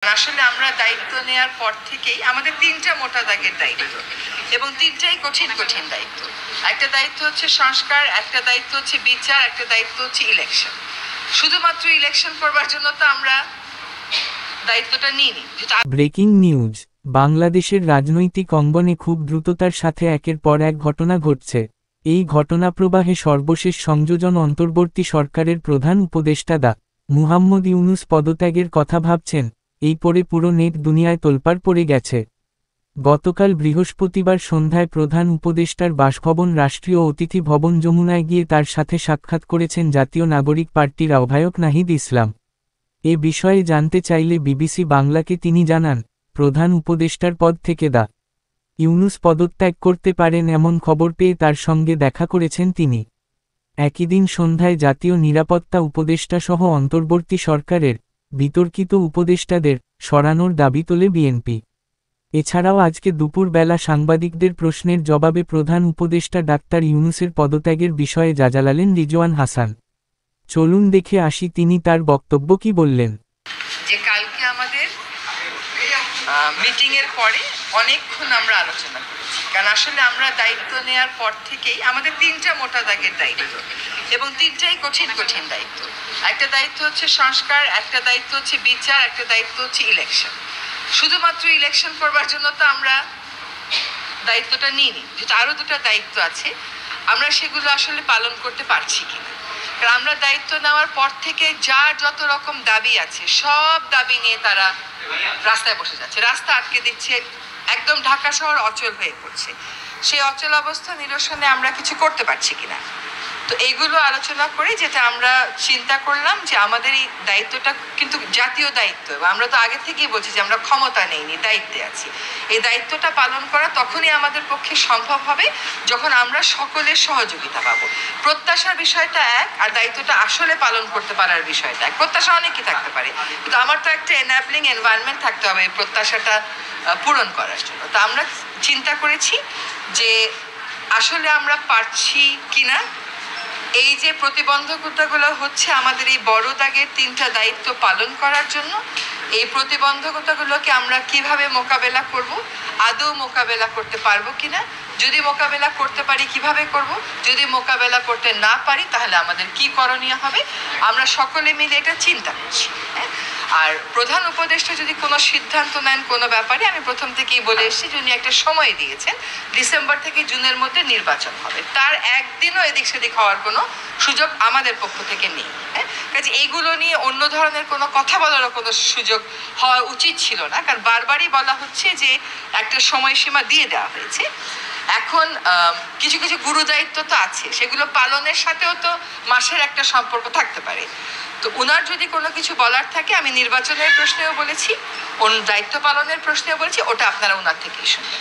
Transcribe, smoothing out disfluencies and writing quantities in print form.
আসলে আমরা দায়িত্ব নেওয়ার পর থেকেই আমাদের তিনটা মোটা দাগের দায়িত্ব এবং তিনটাই কঠিন কঠিন দায়িত্ব। একটা দায়িত্ব হচ্ছে সংস্কার, একটা দায়িত্ব হচ্ছে বিচার, একটা দায়িত্ব হচ্ছে ইলেকশন। শুধুমাত্র ইলেকশন করবার জন্য তো আমরা দায়িত্বটা নিইনি। ব্রেকিং নিউজ, বাংলাদেশের রাজনৈতিক অঙ্গনে খুব দ্রুততার সাথে একের পর এক ঘটনা ঘটছে। এই ঘটনাপ্রবাহে সর্বশেষ সংযোজন অন্তর্বর্তী সরকারের প্রধান উপদেষ্টা ডা. মুহাম্মদ ইউনূস পদত্যাগের কথা ভাবছেন, এই পরে পুরো নেট দুনিয়ায় তোলপাড় পড়ে গেছে। গতকাল বৃহস্পতিবার সন্ধ্যায় প্রধান উপদেষ্টার বাসভবন রাষ্ট্রীয় অতিথি ভবন যমুনায় গিয়ে তার সাথে সাক্ষাৎ করেছেন জাতীয় নাগরিক পার্টির আহ্বায়ক নাহিদ ইসলাম। এ বিষয়ে জানতে চাইলে বিবিসি বাংলাকে তিনি জানান, প্রধান উপদেষ্টার পদ থেকে ডা. ইউনূস পদত্যাগ করতে পারেন এমন খবর পেয়ে তার সঙ্গে দেখা করেছেন তিনি। একই দিন সন্ধ্যায় জাতীয় নিরাপত্তা উপদেষ্টাসহ অন্তর্বর্তী সরকারের বিতর্কিত উপদেষ্টাদের সরানোর দাবি তোলে বিএনপি। এছাড়াও আজকে দুপুরবেলা সাংবাদিকদের প্রশ্নের জবাবে প্রধান উপদেষ্টা ডাক্তার ইউনূসের পদত্যাগের বিষয়ে জানালেন রিজওয়ান হাসান। চলুন দেখে আসি তিনি তার বক্তব্য কি বললেন। যে কালকে আমাদের মিটিং এর পরে অনেকক্ষণ আমরা আলোচনা করেছি, কারণ আসলে আমরা দায়িত্ব নেওয়ার পর থেকেই আমাদের তিনটা মোটা দাগের দায়িত্ব এবং তিনটাই কঠিন কঠিন দায়িত্ব। একটা দায়িত্ব হচ্ছে সংস্কার, একটা দায়িত্ব হচ্ছে বিচার, একটা দায়িত্ব হচ্ছে ইলেকশন। শুধুমাত্র ইলেকশন করবার জন্য তো আমরা দায়িত্বটা নিইনি, যেটা আরো দুটো দায়িত্ব আছে, আমরা সেগুলো আসলে পালন করতে পারছি কিনা। কারণ আমরা দায়িত্ব নেওয়ার পর থেকে যার যত রকম দাবি আছে সব দাবি নিয়ে তারা রাস্তায় বসে যাচ্ছে, রাস্তা আটকে দিচ্ছে, একদম ঢাকা শহর অচল হয়ে পড়ছে। সেই অচল অবস্থা নিরসনে আমরা কিছু করতে পারছি কিনা। তো এইগুলো আলোচনা করে যেটা আমরা চিন্তা করলাম যে আমাদের এই দায়িত্বটা কিন্তু জাতীয় দায়িত্ব, এবং আমরা তো আগে থেকেই বলছি যে আমরা ক্ষমতা নেইনি, দায়িত্বে আছি। এই দায়িত্বটা পালন করা তখনই আমাদের পক্ষে সম্ভব হবে যখন আমরা সকলের সহযোগিতা পাবো। প্রত্যাশার বিষয়টা এক, আর দায়িত্বটা আসলে পালন করতে পারার বিষয়টা এক। প্রত্যাশা অনেকই থাকতে পারে, কিন্তু আমার তো একটা এনাবলিং এনভায়রনমেন্ট থাকতে হবে এই প্রত্যাশাটা পূরণ করার জন্য। তো আমরা চিন্তা করেছি যে আসলে আমরা পারছি কিনা। এই যে প্রতিবন্ধকতাগুলো হচ্ছে আমাদের এই বড় দাগের তিনটা দায়িত্ব পালন করার জন্য, এই প্রতিবন্ধকতাগুলোকে আমরা কিভাবে মোকাবেলা করব, আদৌ মোকাবেলা করতে পারবো কিনা, যদি মোকাবেলা করতে পারি কিভাবে করব, যদি মোকাবেলা করতে না পারি তাহলে আমাদের কি করণীয় হবে, আমরা সকলে মিলে এটা চিন্তা করছি। আর প্রধান উপদেষ্টা যদি কোনো সিদ্ধান্ত নেন কোনো ব্যাপারে, আমি প্রথম থেকেই বলে এসেছি যে উনি একটা সময় দিয়েছেন, ডিসেম্বর থেকে জুনের মধ্যে নির্বাচন হবে, তার একদিনও এদিক সেদিক হওয়ার কোনো সুযোগ আমাদের পক্ষ থেকে নেই। কাজে এইগুলো নিয়ে অন্য ধরনের কোনো কথা বলারও কোনো সুযোগ হওয়া উচিত ছিল না, কারণ বারবারই বলা হচ্ছে যে একটা সময়সীমা দিয়ে দেওয়া হয়েছে। এখন কিছু কিছু গুরু দায়িত্ব তো আছে, সেগুলো পালনের সাথেও তো মাসের একটা সম্পর্ক থাকতে পারে। তো ওনার যদি কোনো কিছু বলার থাকে, আমি নির্বাচনের প্রশ্নেও বলেছি, দায়িত্ব পালনের প্রশ্নেও বলেছি, ওটা আপনারা ওনার থেকেই শুনবেন।